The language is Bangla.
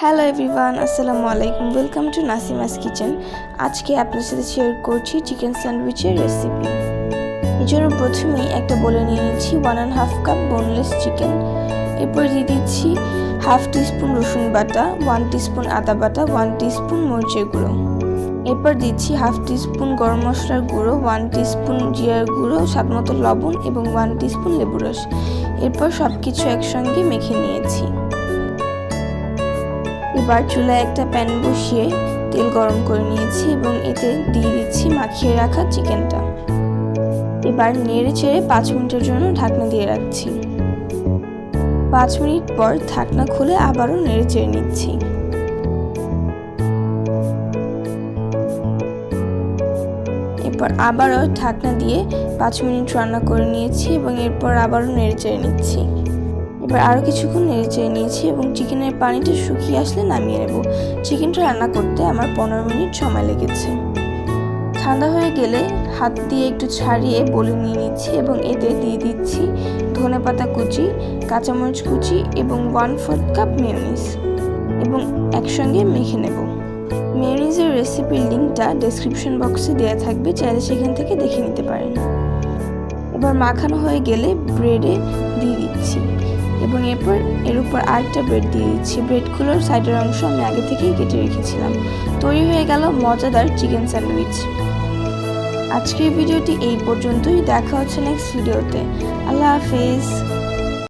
হ্যালো এভরিওয়ান, আসসালামু আলাইকুম। Welcome to Nasima's kitchen. আজকে আপনার সাথে শেয়ার করছি চিকেন স্যান্ডউইচের রেসিপি। এই জন্য প্রথমেই একটা বলে নিয়ে নিচ্ছি 1.5 কাপ বোনলেস চিকেন। এরপর দিয়ে দিচ্ছি হাফ টিস্পুন রসুন বাটা, 1 টিস্পুন আদা বাটা, 1 টিস্পুন মরিচের গুঁড়ো। এরপর দিচ্ছি হাফ টিস্পুন গরম মশলার গুঁড়ো, 1 টিস্পুন জিরার গুঁড়ো, স্বাদমতো লবণ এবং 1 টিস্পুন লেবু রস। এরপর সব কিছু একসঙ্গে মেখে নিয়েছি। এবার চুলায় একটা প্যান বসিয়ে তেল গরম করে নিয়েছি এবং এতে দিয়ে দিচ্ছি মাখিয়ে রাখা চিকেনটা। এবার নেড়ে চেড়ে 5 মিনিটের জন্য ঢাকনা দিয়ে রাখছি। 5 মিনিট পর ঢাকনা খুলে আবারও নেড়ে চেড়ে নিচ্ছি। এরপর আবারও ঢাকনা দিয়ে 5 মিনিট রান্না করে নিয়েছি এবং এরপর আবারও নেড়ে চেড়ে নিচ্ছি। এবার আরও কিছুক্ষণ নেড়ে চেড়ে নিয়েছি এবং চিকেনের পানিটা শুকিয়ে আসলে নামিয়ে নেব। চিকেনটা রান্না করতে আমার 15 মিনিট সময় লেগেছে। ঠান্ডা হয়ে গেলে হাত দিয়ে একটু ছাড়িয়ে বলে নিয়ে নিচ্ছি এবং এতে দিয়ে দিচ্ছি ধনেপাতা কুচি, কাঁচামরিচ কুচি এবং 1/4 কাপ মেয়োনিজ এবং একসঙ্গে মেখে নেব। মেয়োনিজের রেসিপির লিঙ্কটা ডেসক্রিপশন বক্সে দেওয়া থাকবে, চাইলে সেখান থেকে দেখে নিতে পারেন। এবার মাখানো হয়ে গেলে ব্রেডে দিয়ে দিচ্ছি এবং এরপর এর উপর আরেকটা ব্রেড দিয়ে দিচ্ছি। ব্রেডগুলোর সাইডের অংশ আমি আগে থেকেই কেটে রেখেছিলাম। তৈরি হয়ে গেল মজাদার চিকেন স্যান্ডউইচ। আজকের ভিডিওটি এই পর্যন্তই। দেখা হচ্ছে নেক্সট ভিডিওতে। আল্লাহ হাফেজ।